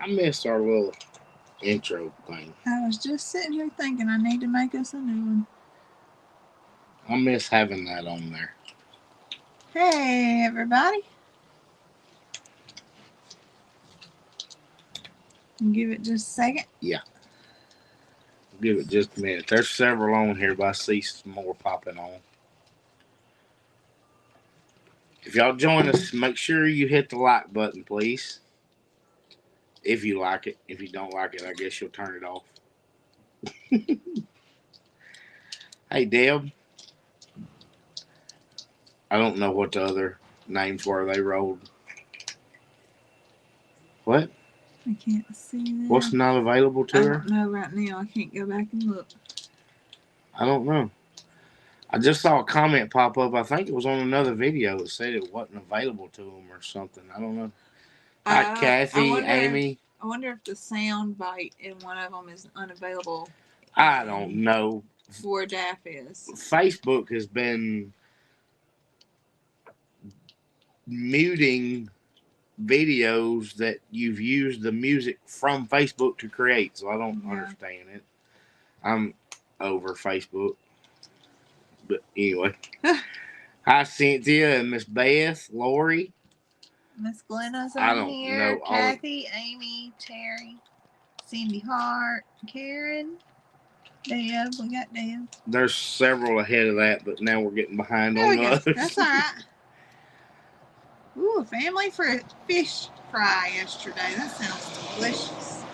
I missed our little intro thing. I was just sitting here thinking I need to make us a new one. I miss having that on there. Hey, everybody. Give it just a second. Yeah. Give it just a minute. There's several on here, but I see some more popping on. If y'all join us, make sure you hit the like button, please. If you like it. If you don't like it, I guess you'll turn it off. Hey, Deb. I don't know what the other names were they rolled. What? I can't see that. What's not available to her? I don't know right now. I can't go back and look. I don't know. I just saw a comment pop up. I think it was on another video that said it wasn't available to them or something. I don't know. Hi, Kathy, Amy. I wonder if the sound bite in one of them is unavailable. I don't know. Where DAF is. Facebook has been muting videos that you've used the music from Facebook to create, so I don't understand it. I'm over Facebook. But anyway. Hi, Cynthia and Miss Beth, Lori. Miss Glenna's on here. Kathy, Amy, Terry, Cindy Hart, Karen, Deb. We got Deb. There's several ahead of that, but now we're getting behind on the others. That's all right. Ooh, a family for a fish fry yesterday. That sounds delicious.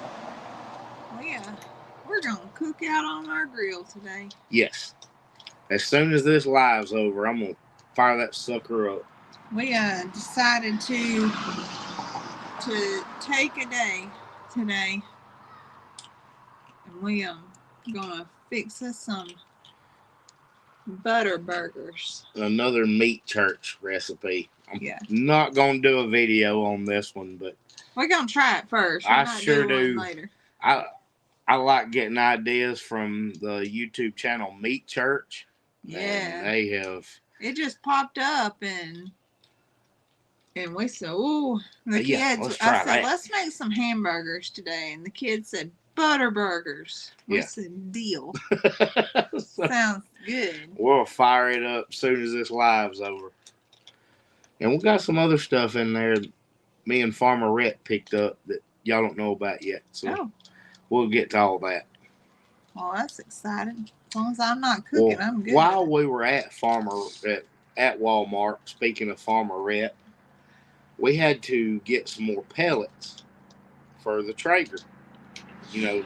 Well, yeah, we're going to cook out on our grill today. Yes. As soon as this live's over, I'm going to fire that sucker up. We decided to take a day today, and we gonna fix us some butter burgers. Another meat church recipe. I'm not gonna do a video on this one, but we're gonna try it first. I sure do. Later. I like getting ideas from the YouTube channel Meat Church. Yeah, and they have. It just popped up and we said, "Ooh, the kids." I said, "Let's make some hamburgers today," and the kids said, "Butter burgers." We said, "Deal." Sounds good. We'll fire it up as soon as this live's over. And we got some other stuff in there me and Farmer Rhett picked up that y'all don't know about yet. So we'll get to all that. Well, that's exciting. As long as I'm not cooking, I'm good. While we were at Walmart, speaking of Farmer Rhett, we had to get some more pellets for the Traeger. You know,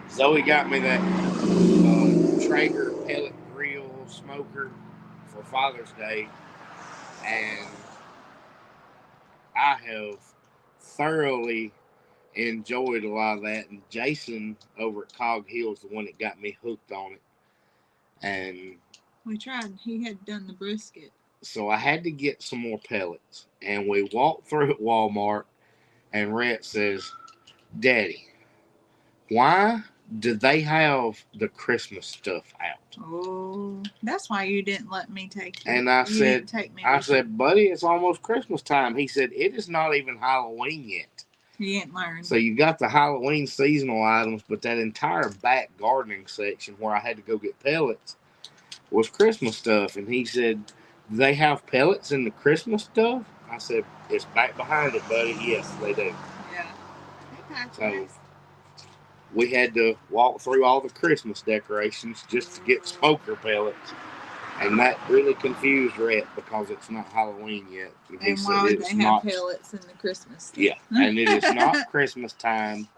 Zoe got me that Traeger pellet grill smoker for Father's Day, and I have thoroughly enjoyed a lot of that. And Jason over at Cog Hill is the one that got me hooked on it. And we tried. He had done the brisket. So I had to get some more pellets. And we walked through at Walmart, and Rhett says, "Daddy, why do they have the Christmas stuff out?" Oh, that's why you didn't let me take you. And I said, "Buddy, it's almost Christmas time." He said, "It is not even Halloween yet." You ain't learned. So you got the Halloween seasonal items, but that entire back gardening section where I had to go get pellets was Christmas stuff. And he said, "They have pellets in the Christmas stuff?" I said, "It's back behind it, buddy." Yes, they do. Yeah. So we had to walk through all the Christmas decorations just to get smoker pellets. And that really confused Rhett because it's not Halloween yet. And he said would they have pellets in the Christmas stuff? Yeah, and it is not Christmas time.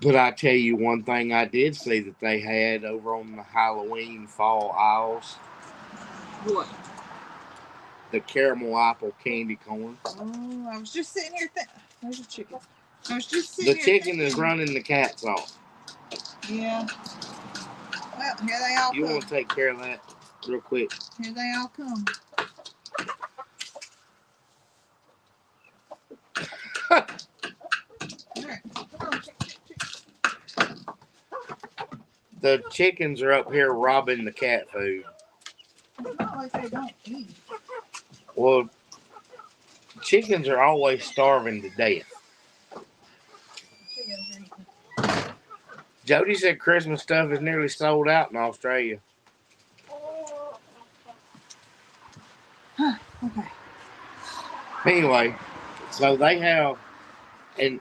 But I tell you one thing I did see that they had over on the Halloween fall aisles. What? The caramel apple candy corn. Oh, I was just sitting here thinking. Where's the chicken? I was just sitting here. The chicken is running the cats off. Yeah. Well, here they all come. You want to take care of that real quick? Here they all come. The chickens are up here robbing the cat food. It's not like they don't eat. Well, chickens are always starving to death. Jody said Christmas stuff is nearly sold out in Australia. Huh, okay. Anyway, so they have, and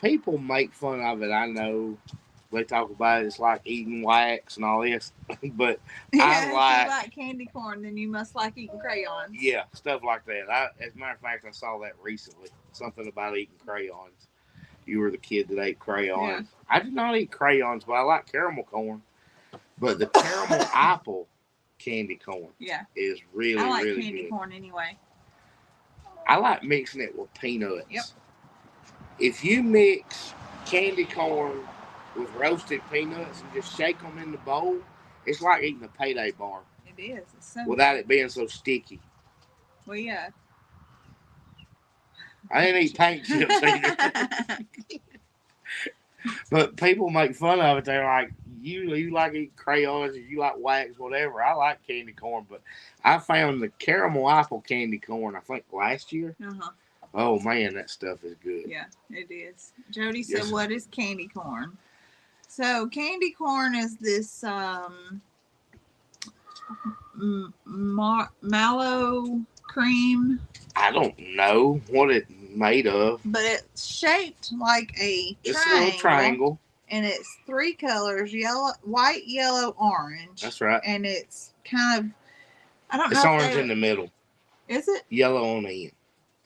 people make fun of it. I know they talk about it. It's like eating wax and all this, but yeah, if you like candy corn, then you must like eating crayons. Yeah, stuff like that. As a matter of fact, I saw that recently. Something about eating crayons. You were the kid that ate crayons. Yeah. I did not eat crayons, but I like caramel corn. But the caramel apple candy corn is really, really good. I like candy corn anyway. I like mixing it with peanuts. Yep. If you mix candy corn with roasted peanuts and just shake them in the bowl, it's like eating a payday bar. It is. It's so without it being so sticky. Well, yeah. I didn't eat paint chips either. But people make fun of it. They're like, you like eating crayons, or you like wax, whatever. I like candy corn, but I found the caramel apple candy corn, I think, last year. Uh-huh. Oh, man, that stuff is good. Yeah, it is. Jody said, what is candy corn? So, candy corn is this mallow cream. I don't know what it's made of. But it's shaped like a triangle. It's a little triangle. And it's 3 colors, yellow, white, yellow, orange. That's right. And it's kind of, I don't know. It's orange in the middle. Is it? Yellow on the end.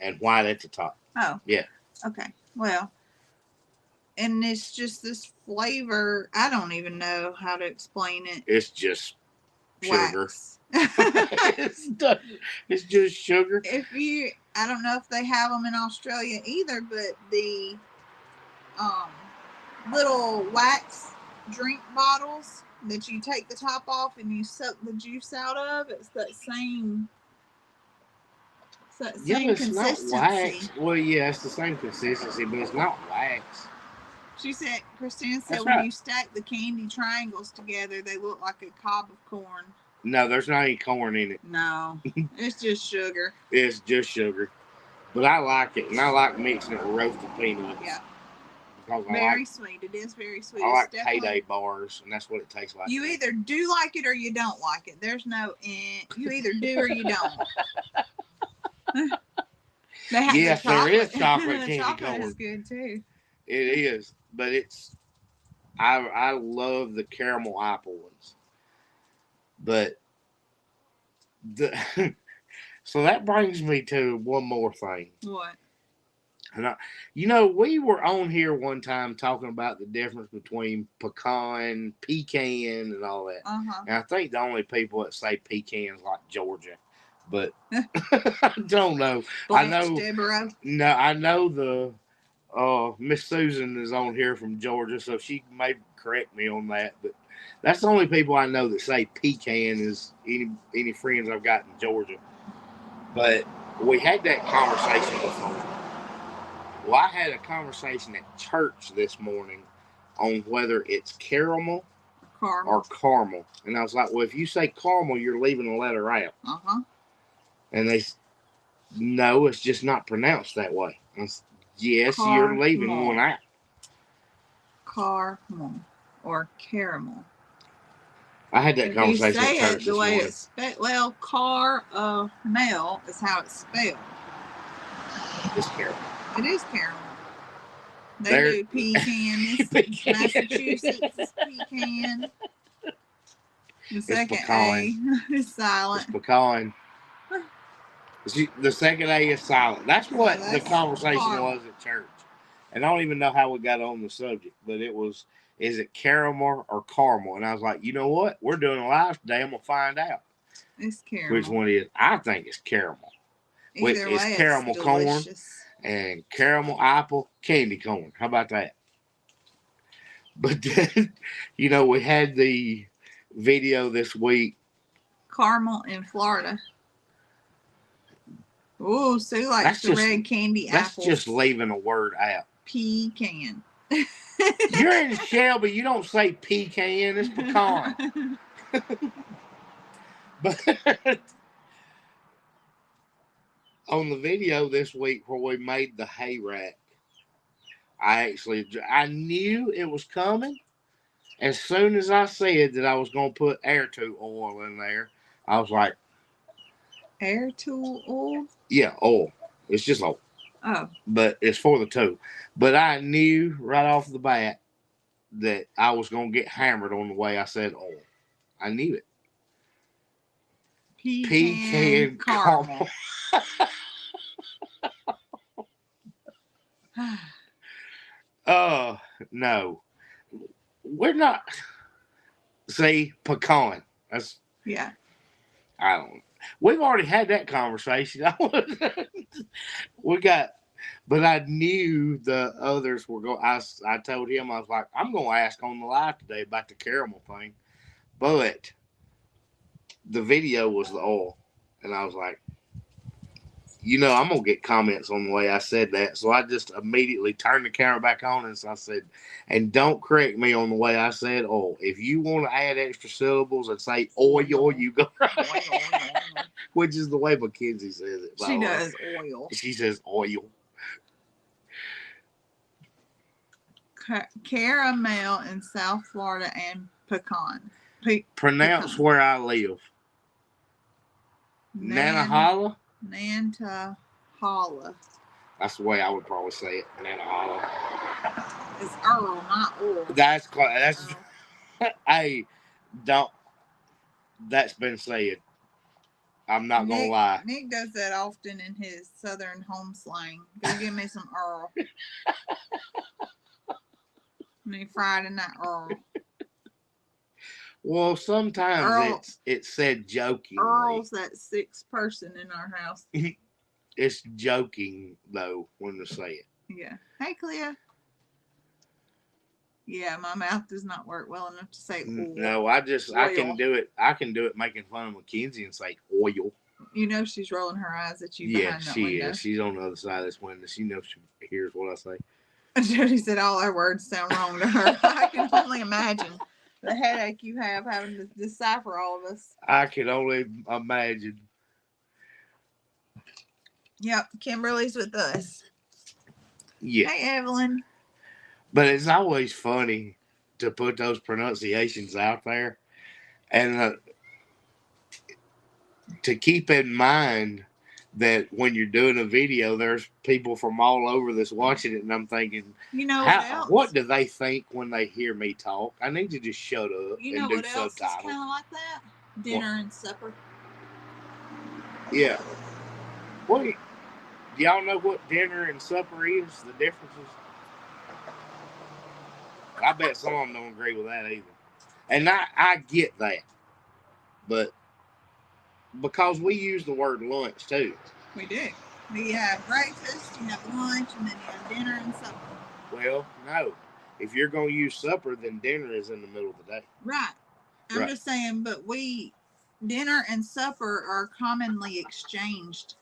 And white at the top. Oh. Yeah. Okay. Well, and it's just this flavor. I don't even know how to explain it. It's just sugar. It's just sugar. I don't know if they have them in Australia either, but the little wax drink bottles that you take the top off and you suck the juice out of, it's that same. It's consistency. Not wax. Well, yeah, it's the same consistency, but it's not wax. Christine said when you stack the candy triangles together, they look like a cob of corn. No, there's not any corn in it. No, it's just sugar. It's just sugar. But I like it, and I like mixing it with roasted peanuts. Yeah. Very sweet. It is very sweet. I like payday bars, and that's what it tastes like. You either do like it or you don't like it. There's no you either do or you don't. Yes, there is chocolate candy corn. Chocolate is good too. It is, but I love the caramel apple ones. But so that brings me to one more thing. What? And we were on here one time talking about the difference between pecan, and all that. Uh-huh. And I think the only people that say pecans like Georgia. But I don't know. I know the Miss Susan is on here from Georgia, so she may correct me on that. But that's the only people I know that say pecan is any friends I've got in Georgia. But we had that conversation before. Well, I had a conversation at church this morning on whether it's caramel or caramel. And I was like, well, if you say caramel, you're leaving a letter out. Uh-huh. And no, it's just not pronounced that way. Yes, caramel. You're leaving one out. Caramel or caramel. I had that conversation at church the way it's spelled. Well, caramel is how it's spelled. It's caramel. It is caramel. They do pecan. Massachusetts is pecan. The second A is silent. It's pecan. The second A is silent. That's what the conversation was at church. And I don't even know how we got on the subject, but it was, is it caramel or caramel? And I was like, you know what? We're doing a live today. I'm going to find out. It's caramel. Which one it is? I think it's caramel. Either way, it's caramel corn and caramel apple candy corn. How about that? But then, we had the video this week. Caramel in Florida. Oh, Sue likes the red candy apples. That's just leaving a word out. Pecan. You're in Shelby. You don't say pecan. It's pecan. But on the video this week where we made the hay rack, I knew it was coming, As soon as I said that I was going to put air tool oil in there, I was like, air tool oil? Yeah, oil. It's just oil. Oh. But it's for the toe. But I knew right off the bat that I was going to get hammered on the way I said oil. I knew it. Pecan caramel. No. We're not. See, pecan. That's. Yeah. I don't know. We've already had that conversation. We got, but I knew the others were going. I told him, I was like, I'm going to ask on the live today about the caramel thing, but the video was the oil, and I was like, I'm going to get comments on the way I said that, so I just immediately turned the camera back on, and so I said, and don't correct me on the way I said oil. If you want to add extra syllables and say oil, you go right. Which is the way Mackenzie says it. She does oil. She says oil. Caramel in South Florida and pecan. Pronounce pecan. Where I live. Nantahala? Nantahala. That's the way I would probably say it. Nantahala. It's Earl, not oil. That's hey, don't. That's been said. I'm not gonna lie. Nick does that often in his southern home slang. Go give me some Earl. And he fried in that Earl. Well, sometimes it's said jokingly. Earl's that sixth person in our house. It's joking though when they say it. Yeah. Hey, Clea. Yeah, my mouth does not work well enough to say oil. No, I can do it. I can do it making fun of Mackenzie and say oil. She's rolling her eyes at you. Yeah, behind that window. Is. She's on the other side of this window. She knows she hears what I say. Jody said all our words sound wrong to her. I can only imagine the headache you have having to decipher all of us. I can only imagine. Yep, Kimberly's with us. Yeah. Hey, Evelyn. But it's always funny to put those pronunciations out there. And to keep in mind that when you're doing a video, there's people from all over that's watching it. And I'm thinking, what do they think when they hear me talk? I need to just shut up and do what else subtitles. Is kind of like that? Dinner and supper. Yeah. Well, do y'all know what dinner and supper is? The differences? I bet some of them don't agree with that either. And I get that. But because we use the word lunch too. We do. We have breakfast, you have lunch, and then you have dinner and supper. Well, no. If you're going to use supper, then dinner is in the middle of the day. Right. I'm just saying, but dinner and supper are commonly exchanged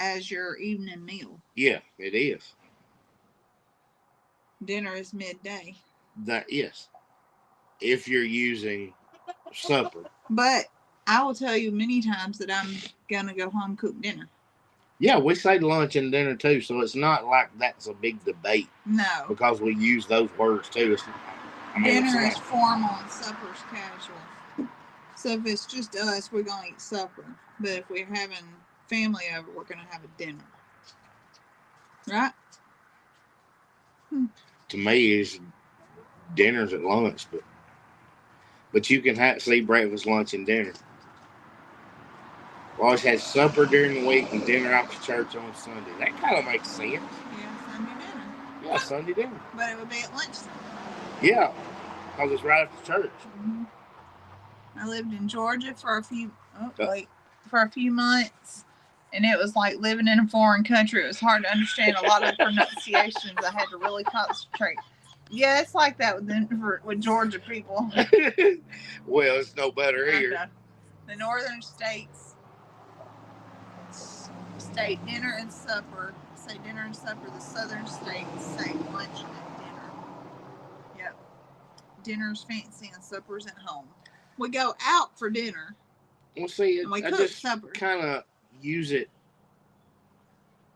as your evening meal. Yeah, it is. Dinner is midday. Yes. If you're using supper. But I will tell you many times that I'm going to go home cook dinner. Yeah, we say lunch and dinner too, so it's not like that's a big debate. No. Because we use those words too. Dinner is formal and supper's casual. So if it's just us, we're going to eat supper. But if we're having family over, we're going to have a dinner. Right? To me, dinner's at lunch, but you can see breakfast, lunch, and dinner. We always had supper during the week and dinner after church on Sunday. That kind of makes sense. Yeah, Sunday dinner. Yeah, Sunday dinner. But it would be at lunchtime. Yeah, because it's right after church. Mm-hmm. I lived in Georgia for a few months, and it was like living in a foreign country. It was hard to understand a lot of pronunciations. I had to really concentrate. Yeah, it's like that with Georgia people. Well, it's no better here. The northern states state dinner and supper. Say dinner and supper. The southern states say lunch and dinner. Yep. Dinner's fancy and supper's at home. We go out for dinner. Well, see, and we I cook just supper. Kind of use it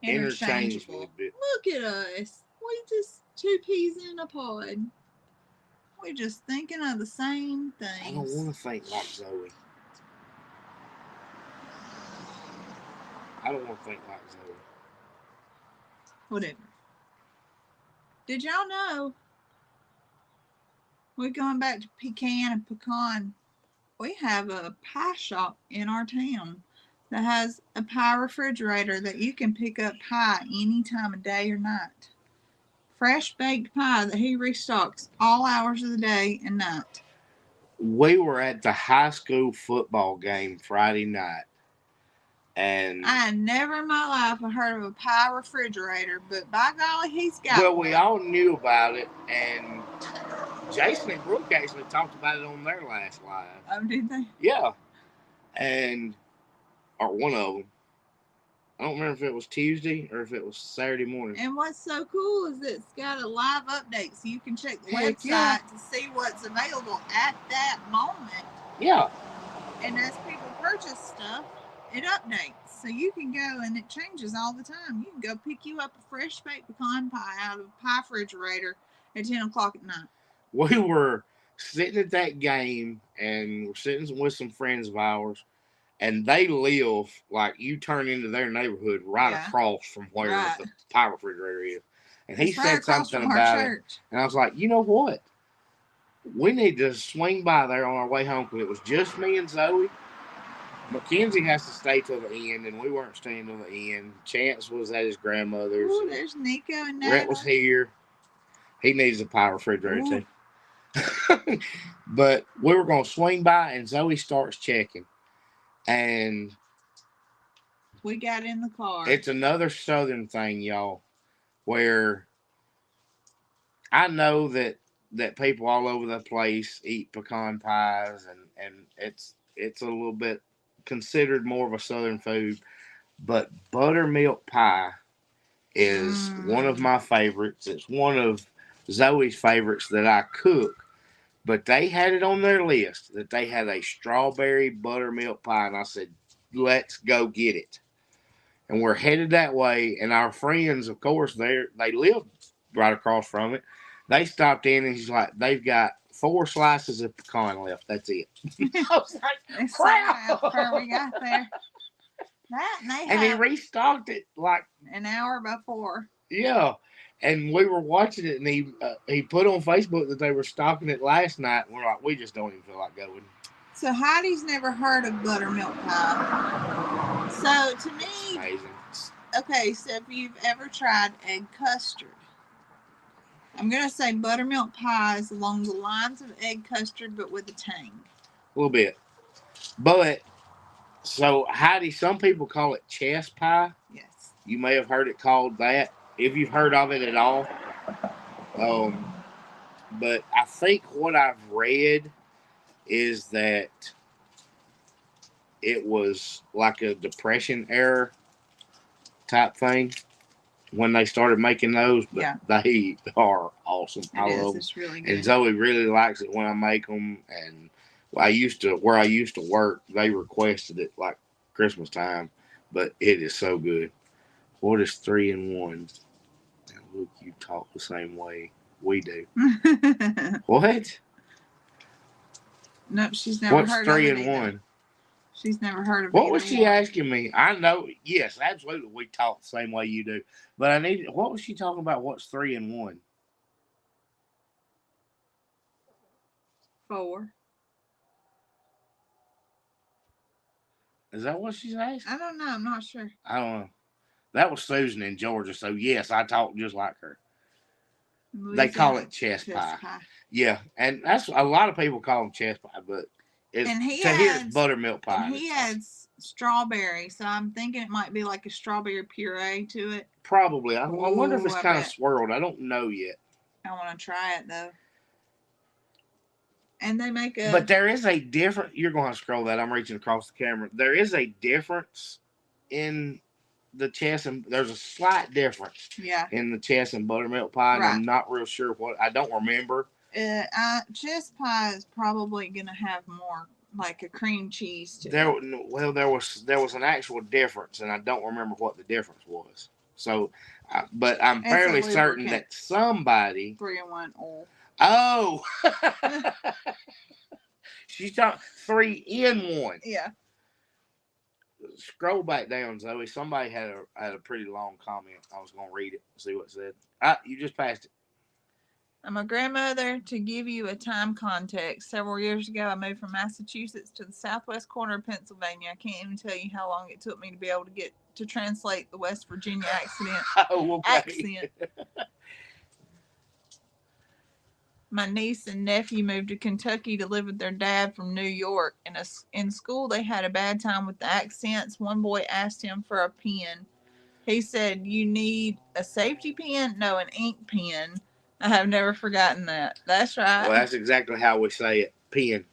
interchangeably. Look at us. We just 2 peas in a pod. We're just thinking of the same things. I don't want to think like Zoe. I don't want to think like Zoe. Whatever. Did y'all know? We're going back to pecan and pecan. We have a pie shop in our town that has a pie refrigerator that you can pick up pie any time of day or night. Fresh baked pie that he restocks all hours of the day and night. We were at the high school football game Friday night. And I never in my life heard of a pie refrigerator, but by golly, he's got well, one. we all knew about it, and Jason and Brooke actually talked about it on their last live. Oh, did they? Yeah. Or one of them. I don't remember if it was Tuesday or if it was Saturday morning. And what's so cool is it's got a live update, so you can check the website to see what's available at that moment. Yeah. And as people purchase stuff, it updates. So you can go, and it changes all the time. You can go pick you up a fresh baked pecan pie out of a pie refrigerator at 10 o'clock at night. We were sitting at that game, and we're sitting with some friends of ours, and they live, like, you turn into their neighborhood across from where the pie refrigerator is. And he said something about it. And I was like, you know what? We need to swing by there on our way home, because it was just me and Zoe. Mackenzie has to stay till the end, and we weren't staying till the end. Chance was at his grandmother's. Ooh, there's Nico and Nana. Brett was here. He needs a pie refrigerator, too. But we were going to swing by, and Zoe starts checking. And we got in the car. It's another Southern thing, y'all, where I know that people all over the place eat pecan pies, and it's a little bit considered more of a Southern food, but buttermilk pie is one of my favorites. It's one of Zoe's favorites that I cook, but they had it on their list that they had a strawberry buttermilk pie, and I said, let's go get it. And we're headed that way, and our friends, of course, they live right across from it. They stopped in, and he's like, they've got 4 slices of pecan left. That's it. I was like, crap. Before we got there. And he restocked it like an hour before. Yeah. And we were watching it, and he put on Facebook that they were stocking it last night. And we're like, we just don't even feel like going. So Heidi's never heard of buttermilk pie. So to me, it's amazing. Okay, so if you've ever tried egg custard, I'm going to say buttermilk pie is along the lines of egg custard, but with a tang. A little bit. But, so Heidi, some people call it chess pie. Yes. You may have heard it called that, if you've heard of it at all. But I think what I've read is that it was like a Depression era type thing when they started making those, but they are awesome. I love them. It's really good. And Zoe really likes it when I make them. And where I used to work, they requested it like Christmas time, but it is so good. What is 3-in-1? Now look, you talk the same way we do. What? Nope, she's never heard of it. What's 3-in-1? She's never heard of it. What was she asking me? I know, yes, absolutely, we talk the same way you do. But what was she talking about? What's 3-in-1? 4. Is that what she's asking? I don't know. I'm not sure. I don't know. That was Susan in Georgia, so yes, I talk just like her. They call it chess pie. Yeah, and that's a lot of people call them chess pie, but here's buttermilk pie. And he adds strawberry, so I'm thinking it might be like a strawberry puree to it. Probably. I wonder if it's kind of swirled. I don't know yet. I want to try it though. And they make a. But there is a difference. You're going to scroll that. I'm reaching across the camera. There is a difference in the chess, and there's a slight difference. Yeah. In the chess and buttermilk pie, and I'm not real sure what. I don't remember. Chess pie is probably going to have more like a cream cheese to it. Well, there was an actual difference, and I don't remember what the difference was. So, but I'm fairly certain that somebody 3-in-1 oil. Oh. She's talking 3 in 1. Yeah. Scroll back down, Zoe. Somebody had a pretty long comment. I was going to read it, see what it said. You just passed it. I'm a grandmother. To give you a time context, several years ago, I moved from Massachusetts to the southwest corner of Pennsylvania. I can't even tell you how long it took me to be able to get to translate the West Virginia accent. My niece and nephew moved to Kentucky to live with their dad from New York. In school, they had a bad time with the accents. One boy asked him for a pen. He said, "You need a safety pen? No, an ink pen." I have never forgotten that. That's right. Well, that's exactly how we say it. Pen.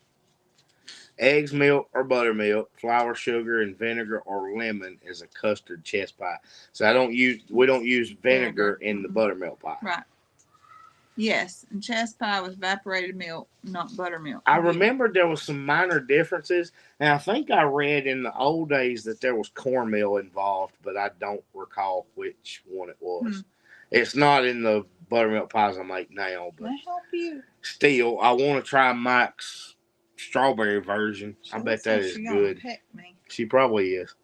Eggs, milk, or buttermilk, flour, sugar, and vinegar or lemon is a custard chess pie. So we don't use vinegar in the buttermilk pie. Right. Yes, and chess pie was evaporated milk, not buttermilk. I remember there was some minor differences, and I think I read in the old days that there was cornmeal involved, but I don't recall which one it was. It's not in the buttermilk pies I make now, but I help you. Still, I want to try Mike's strawberry version. I bet that is good. Peck me. She probably is.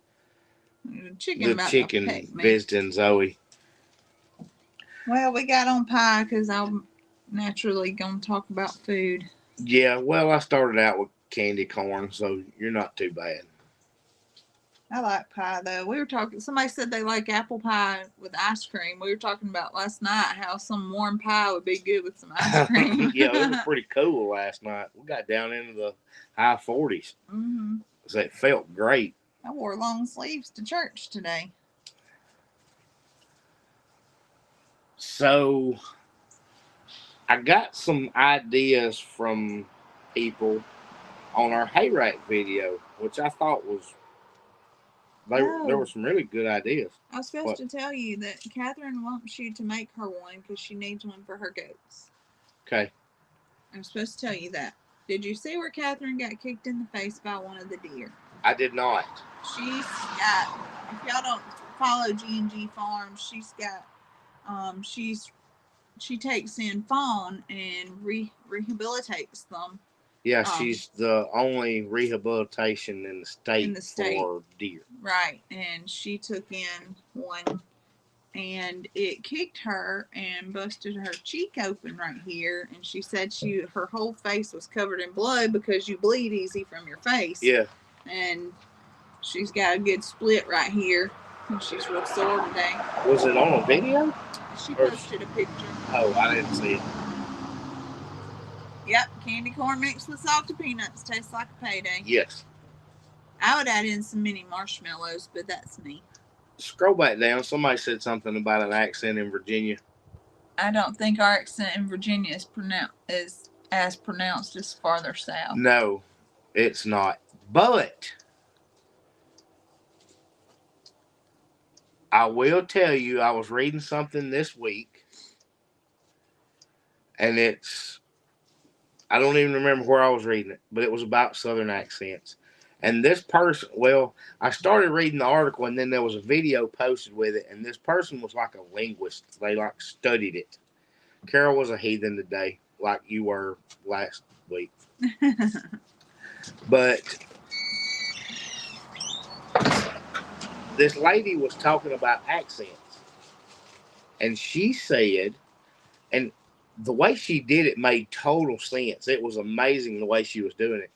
The chicken visiting Zoe. Well, we got on pie because I'm naturally going to talk about food. Yeah, well, I started out with candy corn, so you're not too bad. I like pie, though. We were talking, somebody said they like apple pie with ice cream. We were talking about last night how some warm pie would be good with some ice cream. Yeah, it was pretty cool last night. We got down into the high 40s. Mm-hmm. So it felt great. I wore long sleeves to church today. So I got some ideas from people on our hay rack video, which I thought was there were some really good ideas. I was supposed to tell you that Catherine wants you to make her one because she needs one for her goats. Okay. I'm supposed to tell you that. Did you see where Catherine got kicked in the face by one of the deer? I did not. She's got, if y'all don't follow G&G Farms, she's got, she takes in fawn and rehabilitates them. Yeah, she's the only rehabilitation in the state for deer. Right, and she took in one, and it kicked her and busted her cheek open right here. And she said her whole face was covered in blood because you bleed easy from your face. Yeah. And she's got a good split right here, and she's real sore today. Was it on a video? She posted a picture. Oh, I didn't see it. Yep, candy corn mixed with salted peanuts. Tastes like a payday. Yes. I would add in some mini marshmallows, but that's me. Scroll back down. Somebody said something about an accent in Virginia. I don't think our accent in Virginia is as pronounced as farther south. No, it's not. But I will tell you, I was reading something this week, and I don't even remember where I was reading it, but it was about Southern accents. And this person, well, I started reading the article, and then there was a video posted with it, and this person was like a linguist. They studied it. Carol was a heathen today, like you were last week. But this lady was talking about accents, and she said, and the way she did it made total sense. It was amazing the way she was doing it.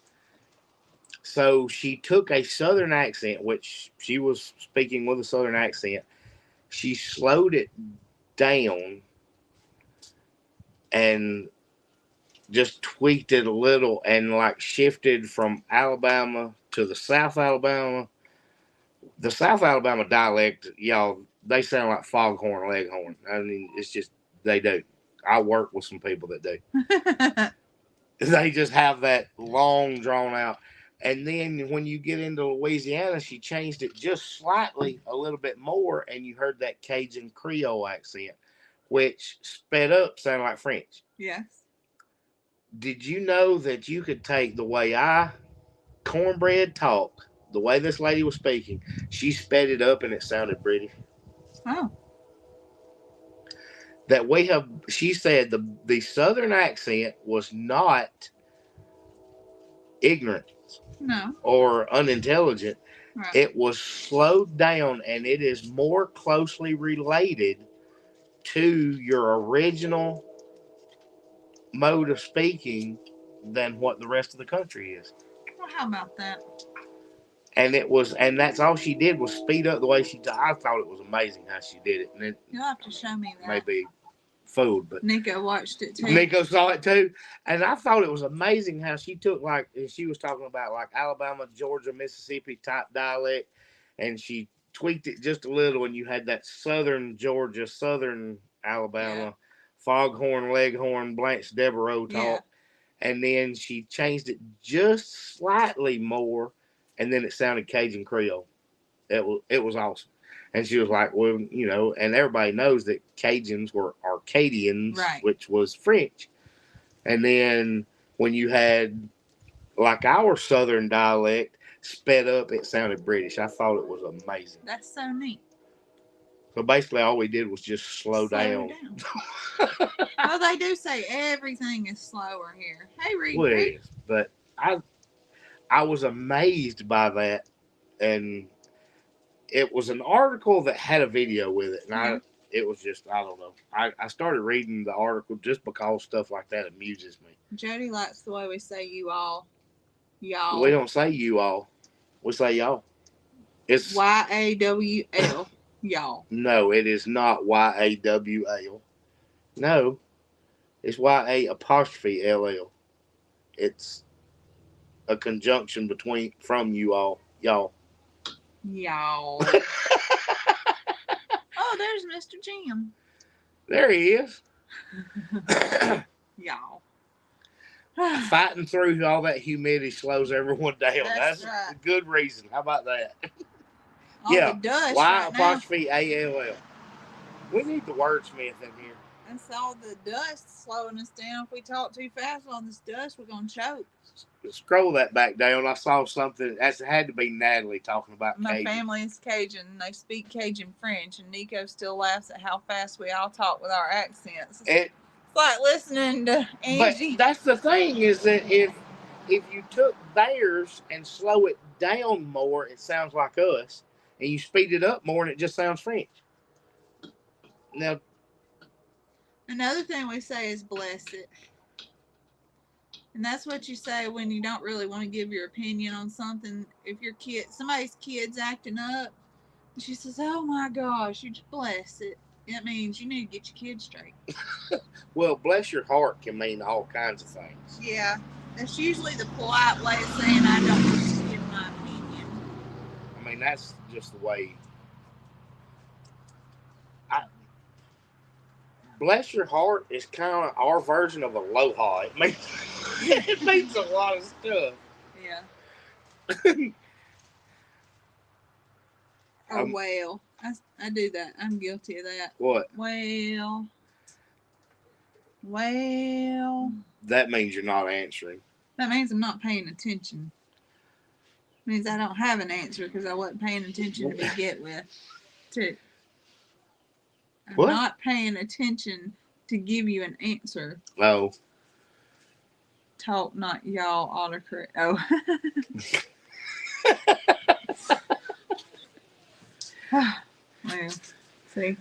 So she took a Southern accent, which she was speaking with a Southern accent. She slowed it down and just tweaked it a little and shifted from Alabama to the South Alabama. The South Alabama dialect, y'all, they sound like foghorn leghorn. I mean, it's just, they do. I work with some people that do. They just have that long, drawn out. And then when you get into Louisiana, she changed it just slightly, a little bit more, and you heard that Cajun Creole accent, which sped up sounded like French. Yes. Did you know that you could take the way I cornbread talk, the way this lady was speaking, she sped it up and it sounded British? Oh. that we have. She said the Southern accent was not ignorant. No. Or unintelligent. Right. It was slowed down, and it is more closely related to your original mode of speaking than what the rest of the country is. Well, how about that? And that's all she did was speed up the way she. I thought it was amazing how she did it. And you'll have to show me that. Maybe fooled, but Nico watched it too. Nico saw it too, and I thought it was amazing how she took she was talking about like Alabama, Georgia, Mississippi type dialect, and she tweaked it just a little, and you had that Southern Georgia, Southern Alabama, Foghorn, Leghorn, Blanche Devereaux talk, and then she changed it just slightly more, and then it sounded Cajun Creole. It was awesome. And she was like, well, and everybody knows that Cajuns were Arcadians, right, which was French. And then when you had like our Southern dialect sped up, it sounded British. I thought it was amazing. That's so neat. So basically all we did was just slow down. Well, they do say everything is slower here. Hey, Reed. Well, it is. But I was amazed by that. And it was an article that had a video with it, and it was just, I don't know. I started reading the article just because stuff like that amuses me. Jody likes the way we say you all. Y'all. We don't say you all. We say y'all. It's YAWL. Y'all. No, it is not YAWL. No, it's YA''LL. It's a conjunction from you all. Y'all. Y'all. Oh, there's Mr. Jim. There he is. Y'all. Fighting through all that humidity slows everyone down. That's right. A good reason. How about that? All the dust Y''ALL. We need the wordsmith in here. That's all the dust slowing us down. If we talk too fast on this dust, we're going to choke. Scroll that back down. I saw something. That had to be Natalie talking about My Cajun. family is Cajun. They speak Cajun French, and Nico still laughs at how fast we all talk with our accents. It's like listening to Angie. But that's the thing is that if you took theirs and slow it down more, it sounds like us, and you speed it up more, and it just sounds French. Now, another thing we say is bless it. And that's what you say when you don't really want to give your opinion on something. If somebody's kid's acting up, and she says, oh my gosh, you just bless it. It means you need to get your kid straight. Well, bless your heart can mean all kinds of things. Yeah. That's usually the polite way of saying I don't want to give my opinion. I mean, that's just the way. Bless your heart is kind of our version of aloha. It means a lot of stuff. Yeah. Or whale. I do that. I'm guilty of that. What? Whale. That means you're not answering. That means I'm not paying attention. It means I don't have an answer because I wasn't paying attention to begin with. I'm not paying attention to give you an answer. Oh. Talk, not y'all, autocorrect. Oh. Well, see.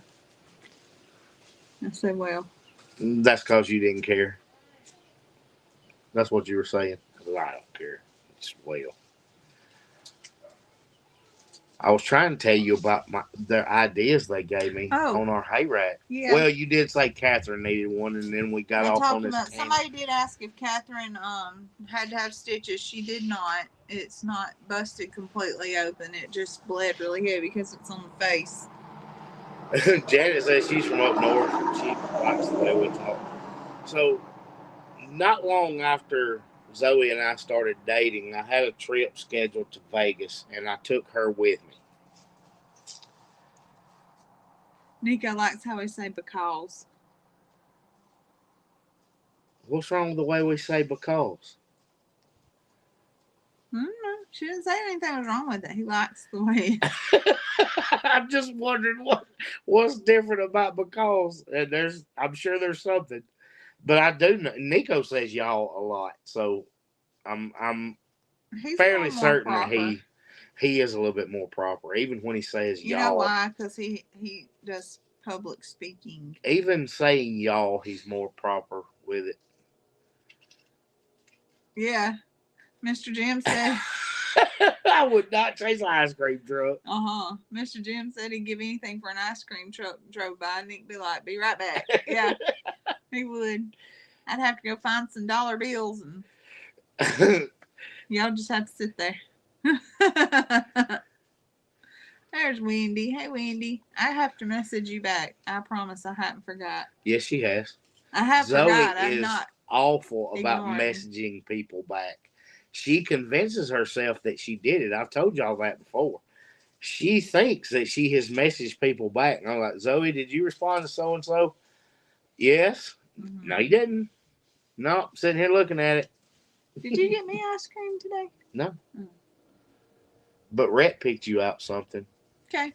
I said, well. That's because you didn't care. That's what you were saying. I don't care. It's well. I was trying to tell you about their ideas they gave me on our hay rack. Yeah. Well, you did say Catherine needed one, and then we got off on this. Somebody did ask if Catherine had to have stitches. She did not. It's not busted completely open. It just bled really heavy because it's on the face. Janet says she's from up north, and she likes the way we talk. So, not long after Zoe and I started dating, I had a trip scheduled to Vegas, and I took her with me. Nico likes how we say because. What's wrong with the way we say because? I don't know. She didn't say anything was wrong with it. He likes the way. I'm just wondering what's different about because, and I'm sure there's something, but I do know Nico says y'all a lot, so I'm He's fairly more certain proper. that he is a little bit more proper, even when he says y'all. You know why? Because he does public speaking. Even saying y'all, he's more proper with it. Yeah. Mr. Jim said... I would not chase an ice cream truck. Mr. Jim said he'd give anything for an ice cream truck drove by. Nick'd be like, be right back. Yeah, he would. I'd have to go find some dollar bills and y'all just have to sit there. There's Wendy. Hey, Wendy. I have to message you back. I promise I haven't forgot. Yes, she has. I have forgot. I'm not awful about ignoring. Messaging people back. She convinces herself that she did it. I've told y'all that before. She thinks that she has messaged people back. And I'm like, Zoe, did you respond to so-and-so? Yes. Mm-hmm. No, you didn't. No, I'm sitting here looking at it. Did you get me ice cream today? No. Oh. But Rhett picked you out something. Okay.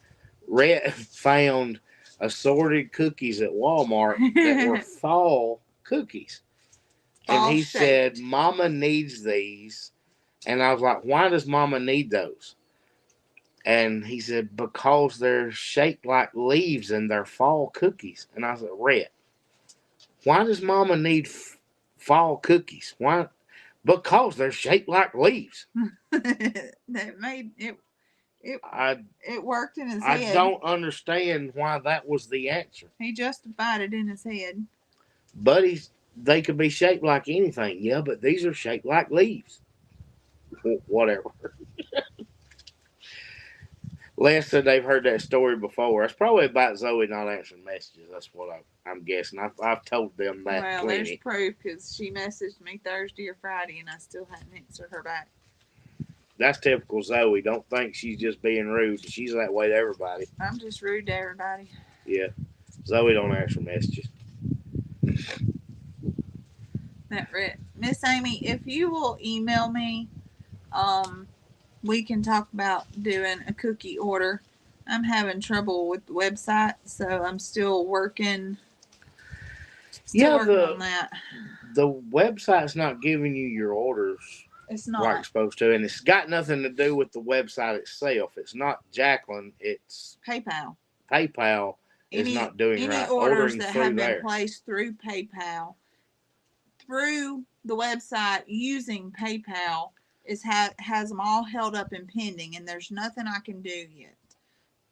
Rhett found assorted cookies at Walmart that were fall cookies. And he said, Mama needs these. And I was like, why does Mama need those? And he said, because they're shaped like leaves and they're fall cookies. And I said, Rhett, why does Mama need fall cookies? Why? Because they're shaped like leaves. That made it. It worked in his head. I don't understand why that was the answer. He justified it in his head. But they could be shaped like anything. Yeah, but these are shaped like leaves. Whatever. Les said they've heard that story before. It's probably about Zoe not answering messages. That's what I'm guessing. I've told them that. Well, plenty. There's proof because she messaged me Thursday or Friday and I still hadn't answered her back. That's typical Zoe. Don't think she's just being rude. She's that way to everybody. I'm just rude to everybody. Yeah. Zoe don't answer messages. That right. Miss Amy, if you will email me, we can talk about doing a cookie order. I'm having trouble with the website, so I'm still working. On that. The website's not giving you your orders. It's not like it's supposed to, and it's got nothing to do with the website itself. It's not Jacqueline. It's PayPal. PayPal is not doing any right. Any orders that have been placed through PayPal, through the website using PayPal, has them all held up and pending, and there's nothing I can do yet.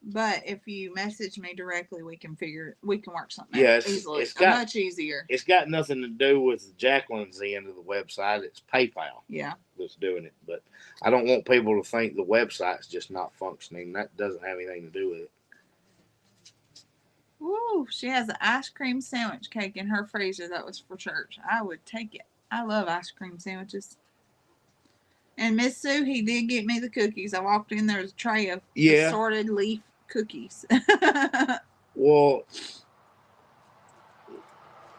But if you message me directly, we can work something out easily. It's much easier. It's got nothing to do with Jacqueline's end of the website. It's PayPal. Yeah. That's doing it. But I don't want people to think the website's just not functioning. That doesn't have anything to do with it. Ooh, she has an ice cream sandwich cake in her freezer that was for church. I would take it. I love ice cream sandwiches. And Miss Sue, he did get me the cookies. I walked in, there was a tray of assorted leaf cookies. Well,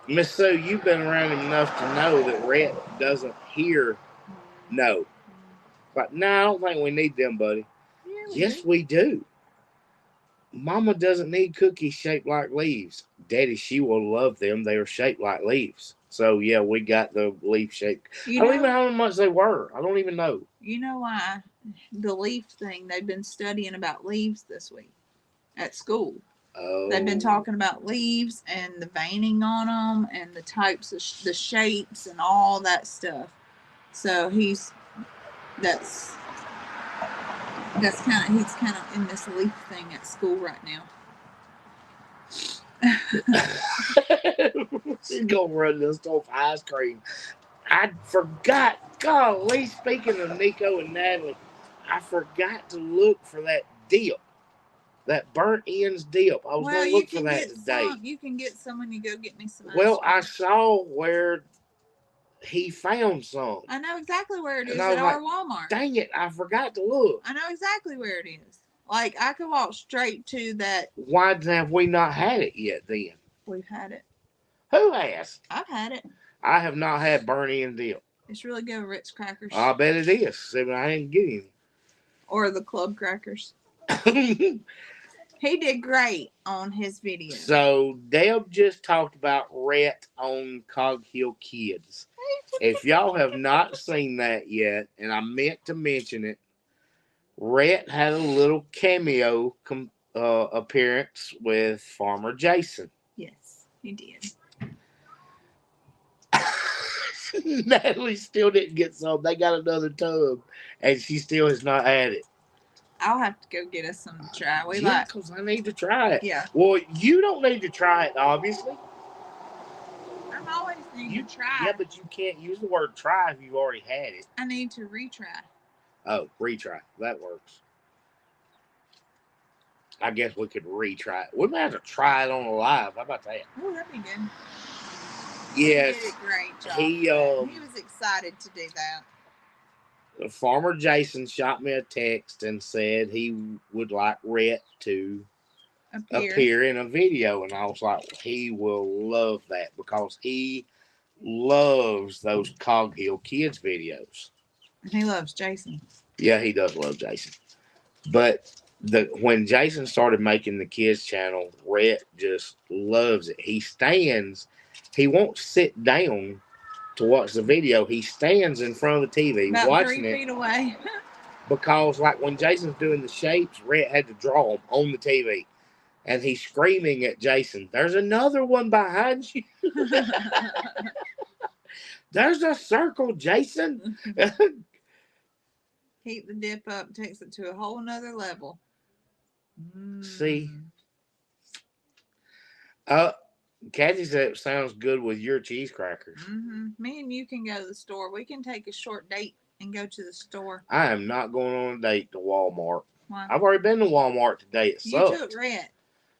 Miss Sue, you've been around him enough to know that Rhett doesn't hear no. But no, I don't think we need them, buddy. Yes, we do. Mama doesn't need cookies shaped like leaves. Daddy, she will love them. They are shaped like leaves. So, yeah, we got the leaf shaped. I don't even know how much they were. I don't even know. You know why? The leaf thing, they've been studying about leaves this week at school. Oh. They've been talking about leaves and the veining on them and the types of the shapes and all that stuff. So he's kind of in this leaf thing at school right now. She's gonna run this off ice cream. I forgot. Golly, speaking of Nico and Natalie, I forgot to look for that dip. That burnt ends dip. I was going to look for that today. You can get some when you go get me some. Well, I saw where he found some. I know exactly where it is at our Walmart. Dang it, I forgot to look. I know exactly where it is. Like, I could walk straight to that. Why have we not had it yet then? We've had it. Who has? I've had it. I have not had burnt end dip. It's really good with Ritz crackers. I bet it is. See, but I didn't get any. Or the club crackers. He did great on his video. So, Deb just talked about Rhett on Cog Hill Kids. If y'all have not seen that yet, and I meant to mention it, Rhett had a little cameo appearance with Farmer Jason. Yes, he did. Natalie still didn't get some. They got another tub, and she still has not had it. I'll have to go get us some to try. Because I need to try it. Yeah. Well, you don't need to try it, obviously. I'm always needing to try. Yeah, but you can't use the word try if you've already had it. I need to retry. Oh, retry. That works. I guess we could retry it. We might have to try it on a live. How about that? Oh, that'd be good. Yes. He did a great job. He was excited to do that. Farmer Jason shot me a text and said he would like Rhett to appear in a video. And I was like, he will love that because he loves those Cog Hill Kids videos. And he loves Jason. Yeah, he does love Jason. But when Jason started making the kids channel, Rhett just loves it. He won't sit down to watch the video. He stands in front of the TV about watching 3 feet away. Because like when Jason's doing the shapes, Rhett had to draw them on the TV. And he's screaming at Jason, "There's another one behind you." There's a circle, Jason. Heat the dip up, takes it to a whole nother level. See? Kathy said it sounds good with your cheese crackers. Mm-hmm. Me and you can go to the store. We can take a short date and go to the store. I am not going on a date to Walmart. Why? I've already been to Walmart today. It sucked. You took Rhett.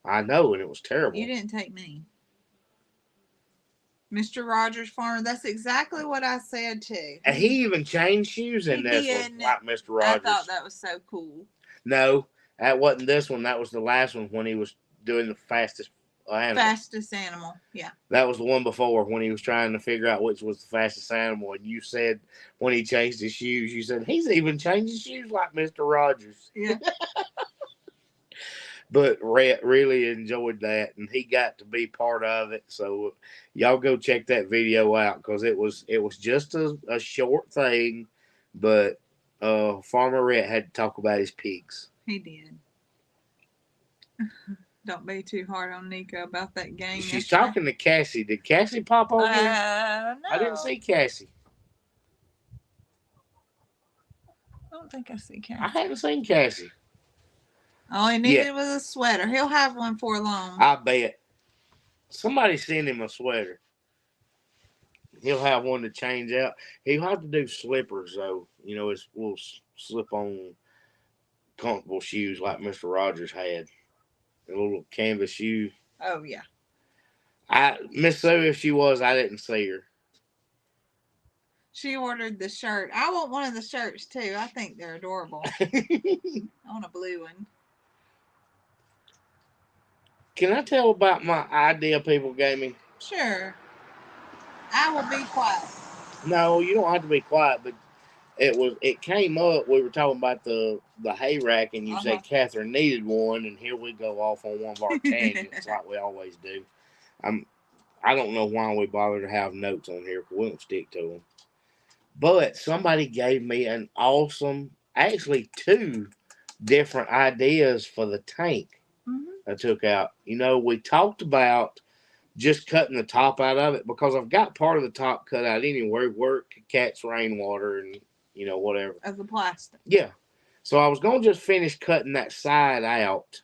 I know, and it was terrible. You didn't take me. Mr. Rogers Farmer, that's exactly what I said too. And he even changed shoes in this one, like Mr. Rogers. I thought that was so cool. No, that wasn't this one. That was the last one when he was doing the fastest animal. Fastest animal, yeah. That was the one before when he was trying to figure out which was the fastest animal. And you said when he changed his shoes, you said, he's even changed his shoes like Mr. Rogers. Yeah. But Rhett really enjoyed that, and he got to be part of it. So y'all go check that video out because it was just a short thing, but Farmer Rhett had to talk about his pigs. He did. Don't be too hard on Nico about that game. She's talking to Cassie. Did Cassie pop over? No. I didn't see Cassie. I don't think I see Cassie. I hadn't seen Cassie. All he needed was a sweater. He'll have one for long. I bet. Somebody send him a sweater. He'll have one to change out. He'll have to do slippers, though. You know, we'll slip on comfortable shoes like Mr. Rogers had. A little canvas shoe. Oh, yeah. Miss Zoe, if she was, I didn't see her. She ordered the shirt. I want one of the shirts, too. I think they're adorable. I want a blue one. Can I tell about my idea people gave me? Sure. I will be quiet. No, you don't have to be quiet, but it came up. We were talking about the hay rack, and you said Catherine needed one, and here we go off on one of our tangents like we always do. I don't know why we bother to have notes on here because we don't stick to them. But somebody gave me an awesome, actually 2 different ideas for the tank. I took out. You know, we talked about just cutting the top out of it because I've got part of the top cut out anyway where it could catch rainwater and, you know, whatever. Of the plastic. Yeah. So I was going to just finish cutting that side out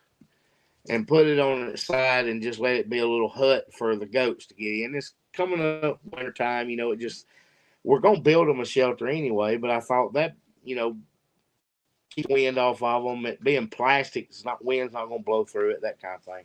and put it on the side and just let it be a little hut for the goats to get in. It's coming up wintertime, you know, we're going to build them a shelter anyway, but I thought that, you know, keep wind off of them. It being plastic, wind's not going to blow through it, that kind of thing.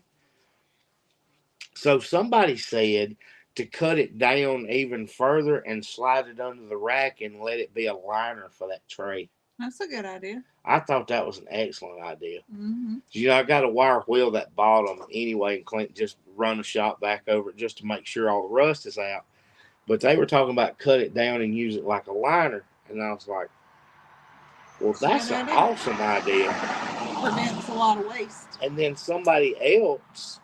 So somebody said to cut it down even further and slide it under the rack and let it be a liner for that tray. That's a good idea. I thought that was an excellent idea. Mm-hmm. You know, I got a wire wheel that bottom anyway, and Clint just run a shot back over it just to make sure all the rust is out. But they were talking about cut it down and use it like a liner, and I was like, Well, that's an awesome idea. Prevents a lot of waste. And then somebody else.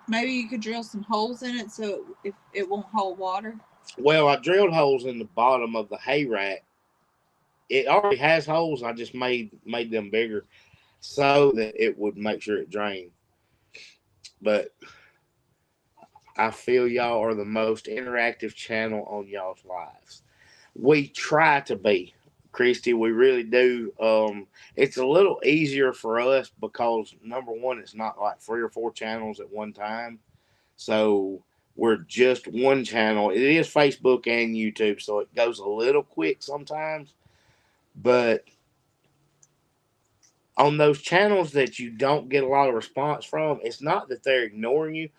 Maybe you could drill some holes in it so it won't hold water. Well, I drilled holes in the bottom of the hay rack. It already has holes. I just made them bigger so that it would make sure it drained. But I feel y'all are the most interactive channel on y'all's lives. We try to be, Christy. We really do. It's a little easier for us because, number one, it's not like 3 or 4 channels at one time. So we're just one channel. It is Facebook and YouTube, so it goes a little quick sometimes. But on those channels that you don't get a lot of response from, it's not that they're ignoring you.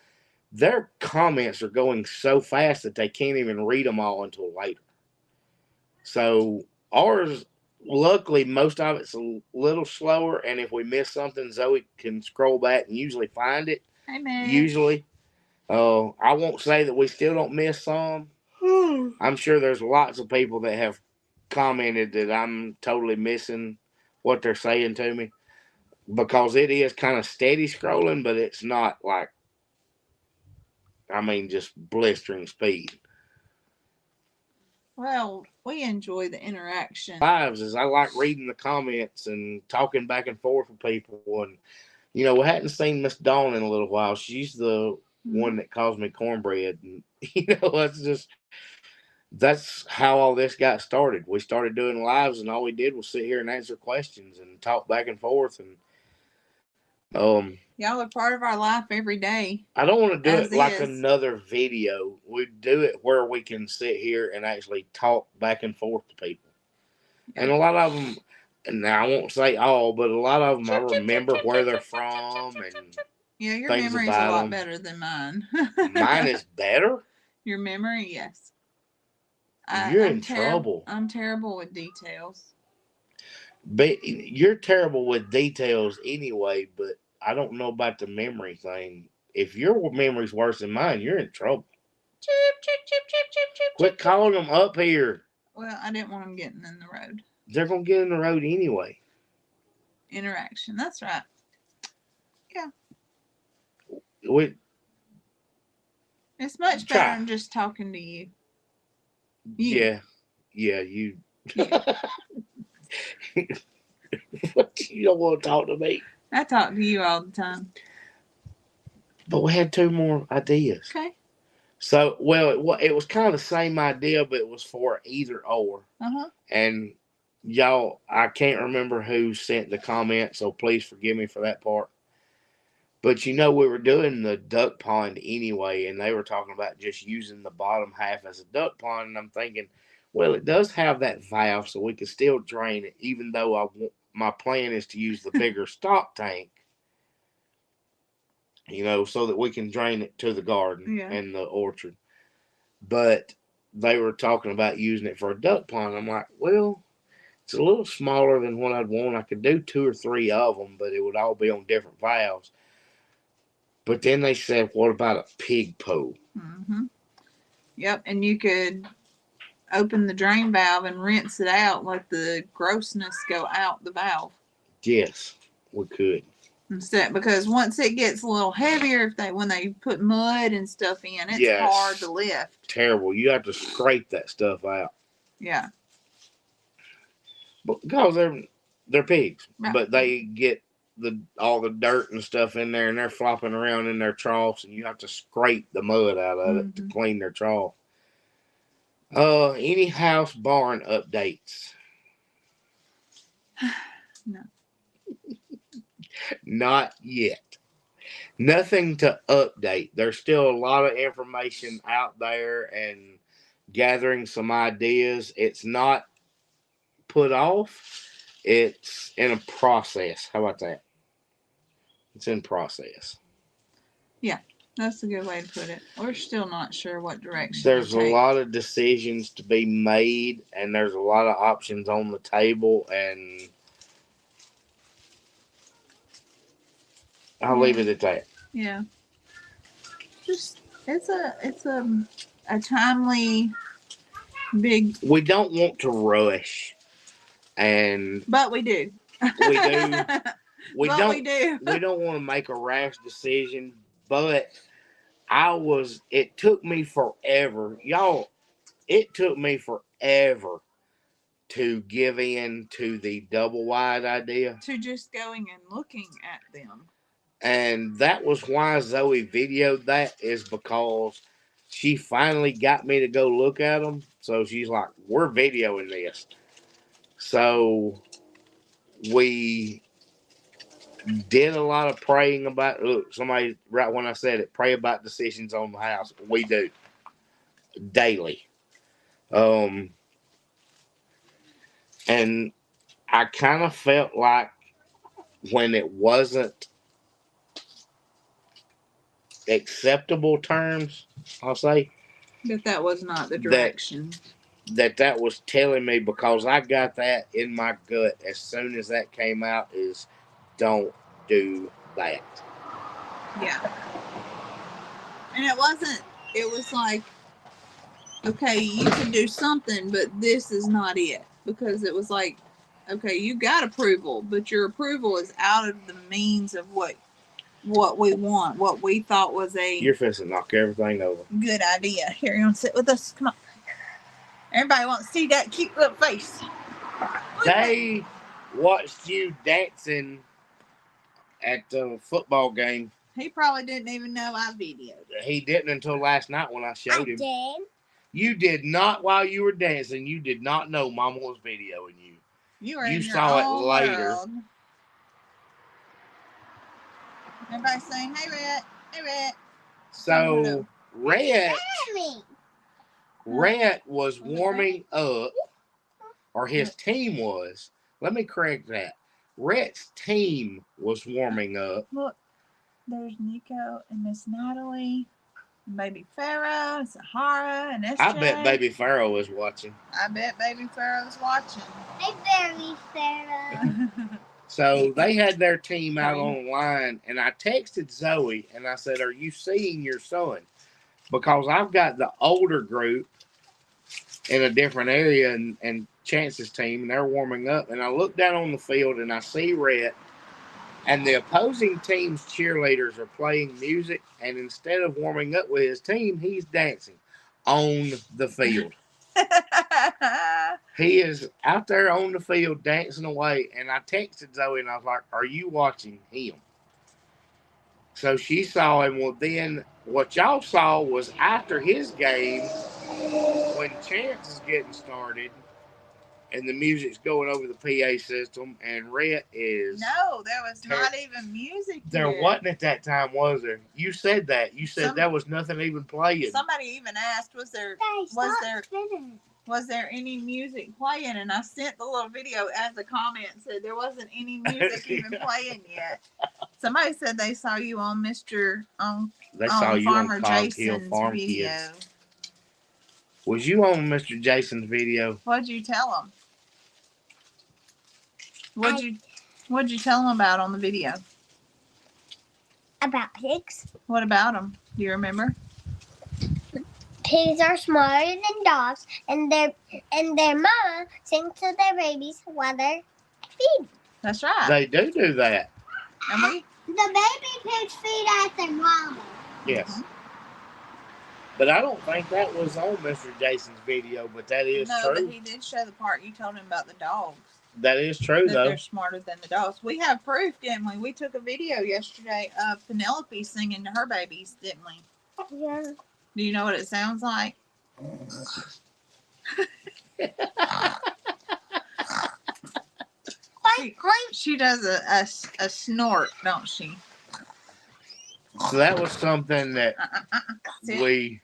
Their comments are going so fast that they can't even read them all until later. So ours, luckily, most of it's a little slower, and if we miss something, Zoe can scroll back and usually find it. Hey, man. Usually. I won't say that we still don't miss some. I'm sure there's lots of people that have commented that I'm totally missing what they're saying to me, because it is kind of steady scrolling, but it's not like, just blistering speed. Well, we enjoy the interaction. Lives is I like reading the comments and talking back and forth with people. And, we hadn't seen Miss Dawn in a little while. She's the one that calls me cornbread. And, that's how all this got started. We started doing lives, and all we did was sit here and answer questions and talk back and forth. And y'all are part of our life every day. I don't want to do it like another video. We do it where we can sit here and actually talk back and forth to people. Yeah. And a lot of them, and I won't say all, but a lot of them I remember where they're from and your memory's a lot better than mine. Mine is better? Your memory, yes. You're in trouble. I'm terrible with details. But you're terrible with details anyway, but I don't know about the memory thing. If your memory's worse than mine, you're in trouble. Quit calling them up here. Well, I didn't want them getting in the road. They're going to get in the road anyway. Interaction, that's right. Yeah. It's much better than just talking to you. Yeah, you. Yeah. You don't want to talk to me. I talk to you all the time. But we had 2 more ideas. Okay. So, it was kind of the same idea, but it was for either or. Uh-huh. And y'all, I can't remember who sent the comment, so please forgive me for that part. But we were doing the duck pond anyway, and they were talking about just using the bottom half as a duck pond, and I'm thinking, well, it does have that valve, so we can still drain it, even though my plan is to use the bigger stock tank, so that we can drain it to the garden and the orchard. But they were talking about using it for a duck pond. I'm like, well, it's a little smaller than what I'd want. I could do 2 or 3 of them, but it would all be on different valves. But then they said, what about a pig pool? Mm-hmm. Yep, and you could open the drain valve and rinse it out, let the grossness go out the valve. Yes, we could. Instead, because once it gets a little heavier, when they put mud and stuff in, it's hard to lift. Terrible. You have to scrape that stuff out. Yeah. Because they're pigs, right. But they get all the dirt and stuff in there, and they're flopping around in their troughs, and you have to scrape the mud out of it to clean their trough. Any house barn updates? No. Not yet. Nothing to update. There's still a lot of information out there and gathering some ideas. It's not put off. It's in a process. How about that? It's in process. Yeah, that's a good way to put it. We're still not sure what direction. There's a lot of decisions to be made, and there's a lot of options on the table, and I'll leave it at that. Yeah. Just it's a timely big. We don't want to rush. But we do. We do. We don't want to make a rash decision, but it took me forever. Y'all, it took me forever to give in to the double wide idea. To just going and looking at them. And that was why Zoe videoed that, is because she finally got me to go look at them. So she's like, we're videoing this. So we did a lot of praying about, look, somebody, right when I said it, pray about decisions on the house. We do. Daily. And I kind of felt like when it wasn't acceptable terms, I'll say, that was not the direction. That was telling me, because I got that in my gut as soon as that came out, is don't do that. Yeah. And it was like, okay, you can do something, but this is not it. Because it was like, okay, you got approval, but your approval is out of the means of what we want, what we thought was You're fixing to knock everything over. Good idea. Here, you want to sit with us? Come on. Everybody wants to see that cute little face. They watched you dancing at the football game. He probably didn't even know I videoed. He didn't until last night when I showed him. I did. You did not, while you were dancing. You did not know Mama was videoing you. You saw it later. World. Everybody saying, "Hey, Rhett. Hey, Rhett." So Rhett was warming up, or his team was. Let me correct that. Rhett's team was warming up. Look, there's Nico and Miss Natalie, and Baby Pharaoh, and Sahara, and SJ. I bet Baby Pharaoh is watching. I bet Baby Pharaoh is watching. Hey, Baby Pharaoh. So they had their team out online, and I texted Zoe, and I said, "Are you seeing your son?" Because I've got the older group in a different area, and Chance's team, and they're warming up. And I look down on the field, and I see Rhett, and the opposing team's cheerleaders are playing music, and instead of warming up with his team, he's dancing on the field. He is out there on the field dancing away, and I texted Zoe, and I was like, "Are you watching him?" So she saw him. Well, then what y'all saw was after his game, when Chance is getting started and the music's going over the PA system, and Rhett is... No, there was not even music there. There wasn't at that time, was there? You said that. You said there was nothing even playing. Somebody even asked, was there any music playing? And I sent the little video as a comment, said there wasn't any music even playing yet. Somebody said they saw you on Farmer Jason's video. Kids. Was you on Mr. Jason's video? What'd you tell him? What'd you tell him about on the video? About pigs. What about them? Do you remember? Pigs are smarter than dogs, and their mama sings to their babies while they're feeding. That's right. They do that. And the baby pigs feed at their mama. Yes. Mm-hmm. But I don't think that was on Mr. Jason's video, but that is true. No, but he did show the part you told him about the dogs. That is true, though. They're smarter than the dogs. We have proof, didn't we? We took a video yesterday of Penelope singing to her babies, didn't we? Yeah. Do you know what it sounds like? She does a snort, don't she? So that was something that we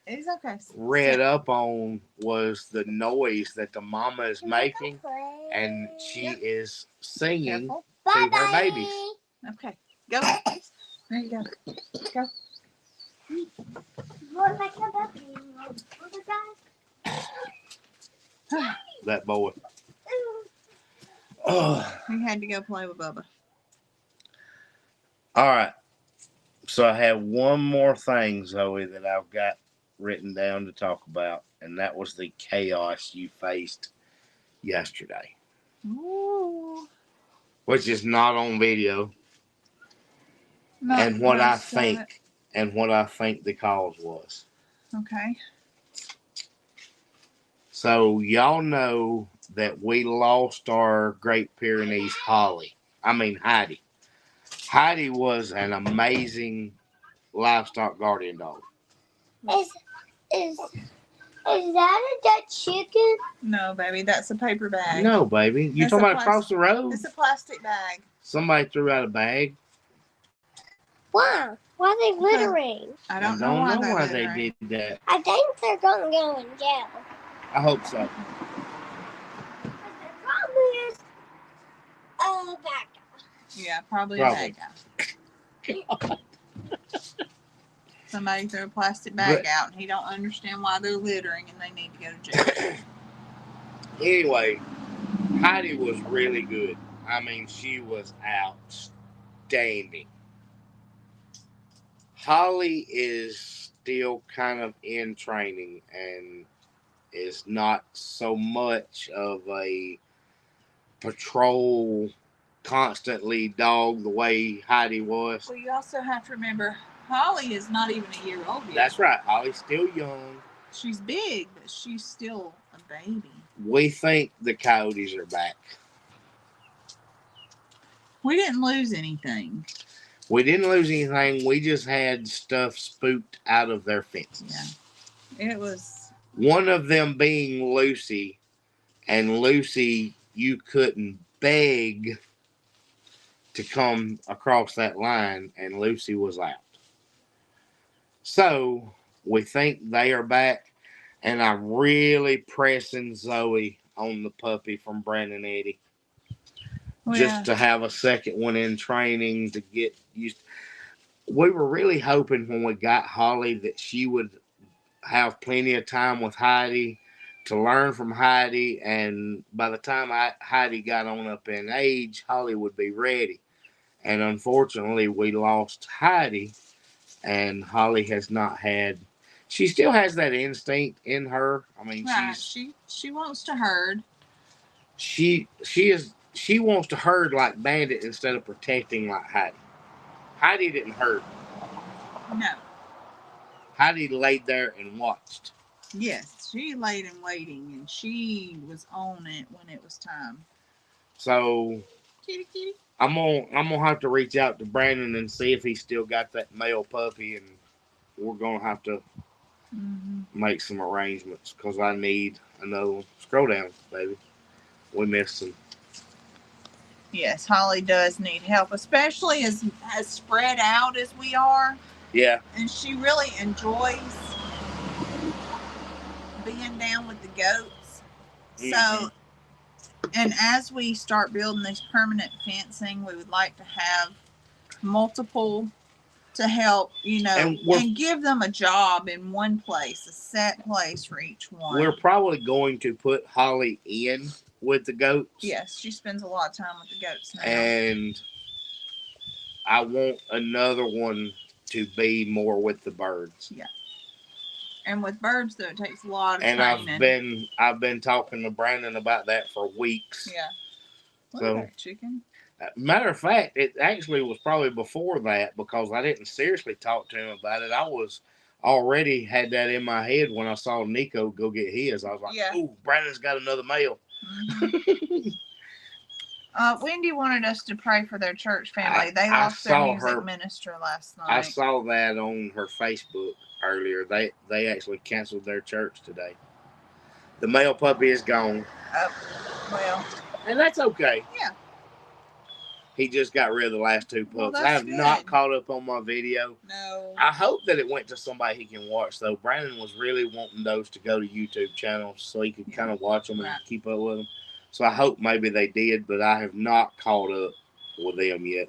read up on, was the noise that the mama is making, and she is singing to her babies. Okay, go. There you go. Go. That boy. We had to go play with Bubba. All right. So I have one more thing, Zoe, that I've got written down to talk about, and that was the chaos you faced yesterday. Ooh. Which is not on video. Not what I most of it. what I think the cause was. Okay. So y'all know that we lost our Great Pyrenees Heidi. Heidi was an amazing livestock guardian dog. Is that a dead chicken? No, baby, that's a paper bag. No, baby. You talking about across the road? It's a plastic bag. Somebody threw out a bag. Why? Why are they littering? I don't know why they did that. I think they're going to go in jail. I hope so. The problem is a bad guy. Yeah, probably a bad guy. Somebody threw a plastic bag out, and he don't understand why they're littering, and they need to go to jail. Anyway, Heidi was really good. I mean, she was outstanding. Holly is still kind of in training and is not so much of a patrol constantly dog the way Heidi was. Well, you also have to remember, Holly is not even a year old yet. That's right. Holly's still young. She's big, but she's still a baby. We think the coyotes are back. We didn't lose anything. We didn't lose anything. We just had stuff spooked out of their fences. Yeah. It was... One of them being Lucy. And Lucy, you couldn't beg to come across that line. And Lucy was out. So, we think they are back. And I'm really pressing Zoe on the puppy from Brandon Eddy. Well, just to have a second one in training to get used. We were really hoping when we got Holly that she would have plenty of time with Heidi to learn from Heidi, and by the time Heidi got on up in age, Holly would be ready. And unfortunately, we lost Heidi, and Holly has not had. She still has that instinct in her. I mean, right. She wants to herd. She wants to herd like Bandit instead of protecting like Heidi. Heidi didn't herd. No. Heidi laid there and watched. Yes, she laid in waiting, and she was on it when it was time. So, kitty. I'm gonna have to reach out to Brandon and see if he still got that male puppy, and we're gonna have to make some arrangements because I need another one. Scroll down, baby. We missed him. Yes, Holly does need help, especially as spread out as we are. Yeah. And she really enjoys being down with the goats. So, and as we start building this permanent fencing, we would like to have multiple to help, and give them a job in one place, a set place for each one. We're probably going to put Holly in with the goats. Yes, she spends a lot of time with the goats now. And I want another one to be more with the birds. Yeah. And with birds, though, it takes a lot of training. And I've been talking to Brandon about that for weeks. Yeah. Look at that chicken. Matter of fact, it actually was probably before that because I didn't seriously talk to him about it. I was already had that in my head when I saw Nico go get his. I was like, "Ooh, Brandon's got another male." Wendy wanted us to pray for their church family. They lost their music minister last night. I saw that on her Facebook earlier. They actually canceled their church today. The male puppy is gone. Well. And that's okay. Yeah. He just got rid of the last two pups. Well, I have not caught up on my video. No. I hope that it went to somebody he can watch, though. Brandon was really wanting those to go to YouTube channels so he could kind of watch them and keep up with them. So I hope maybe they did, but I have not caught up with them yet.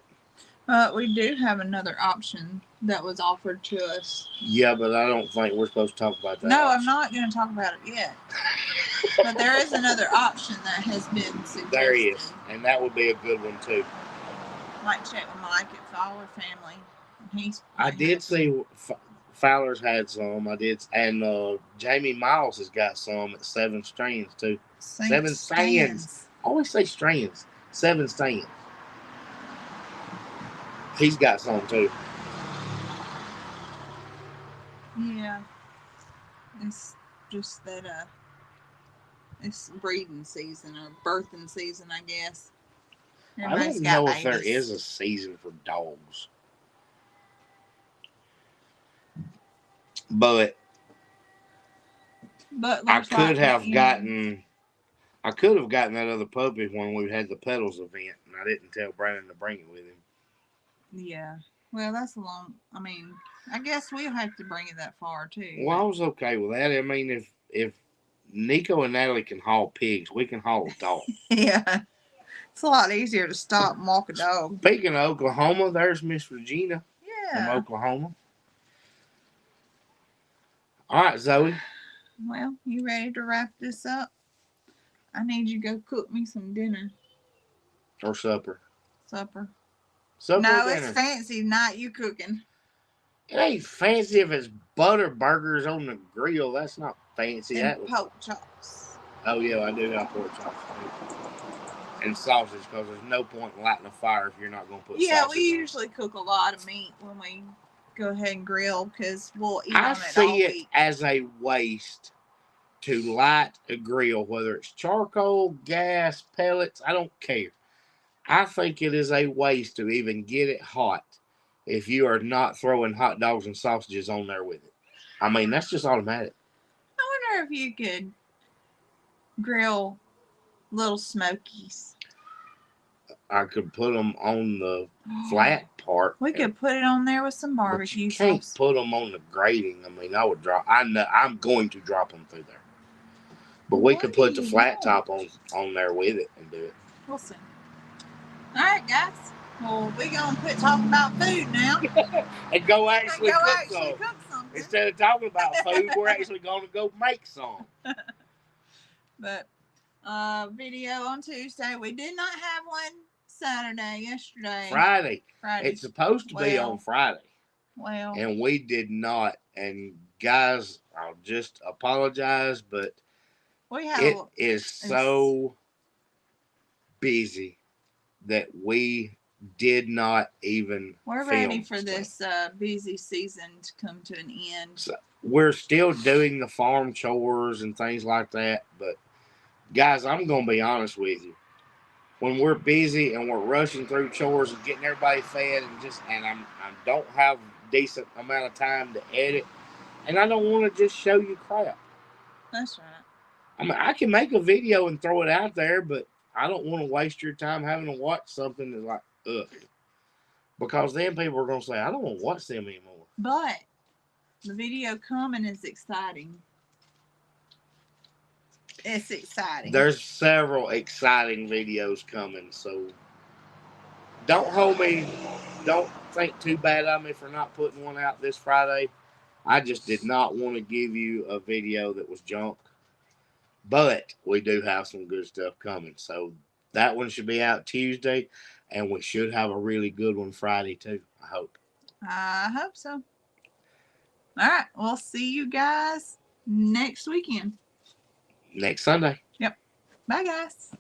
We do have another option that was offered to us. Yeah, but I don't think we're supposed to talk about that. No, I'm not going to talk about it yet. But there is another option that has been suggested. There is, and that would be a good one, too. Might check with Mike at Fowler Family. I did see Fowler's had some. I did, and Jamie Miles has got some at 7 Strands too. 7 Stands. I always say strands. 7 stands. He's got some too. Yeah. It's just that it's breeding season or birthing season, I guess. Everybody's I don't know if there is a season for dogs. But I could have gotten that other puppy when we had the pedals event, and I didn't tell Brandon to bring it with him. Yeah. Well, that's a long. I mean, I guess we'll have to bring it that far too. Well, I was okay with that. I mean, if Nico and Natalie can haul pigs, we can haul a dog. Yeah. It's a lot easier to stop and walk a dog. Speaking of Oklahoma, there's Miss Regina. Yeah. From Oklahoma. All right, Zoe. Well, you ready to wrap this up? I need you to go cook me some dinner. Or supper. Supper. No, dinner. It's fancy, not you cooking. It ain't fancy if it's butter burgers on the grill. That's not fancy. And pork chops. Oh, yeah, I do have pork chops. And sausage, because there's no point in lighting a fire if you're not going to put sausage on. Yeah, we usually cook a lot of meat when we go ahead and grill because we'll eat on it all week. I see it as a waste to light a grill, whether it's charcoal, gas, pellets, I don't care. I think it is a waste to even get it hot if you are not throwing hot dogs and sausages on there with it. I mean, that's just automatic. I wonder if you could grill little smokies. I could put them on the flat part. We could put it on there with some barbecue sauce. You can't put them on the grating. I mean, I would drop. I know I'm going to drop them through there. But we could put the flat top on there with it and do it. We'll see. All right, guys. Well, we're going to quit talking about food now. And go actually cook some. Instead of talking about food, we're actually going to go make some. But video on Tuesday. We did not have one yesterday. Friday. It's supposed to be on Friday. Well. And we did not. And guys, I'll just apologize, but it is so busy that we did not even We're ready for this busy season to come to an end. So we're still doing the farm chores and things like that, but guys, I'm going to be honest with you. When we're busy and we're rushing through chores and getting everybody fed and I don't have a decent amount of time to edit, and I don't want to just show you crap. That's right. I mean, I can make a video and throw it out there, but I don't want to waste your time having to watch something that's like, ugh. Because then people are going to say, I don't want to watch them anymore. But the video coming is exciting. It's exciting. There's several exciting videos coming, so don't think too bad of me for not putting one out this Friday. I just did not want to give you a video that was junk. But we do have some good stuff coming. So that one should be out Tuesday, and we should have a really good one Friday too, I hope. I hope so. All right. We'll see you guys next weekend. Next Sunday. Yep. Bye, guys.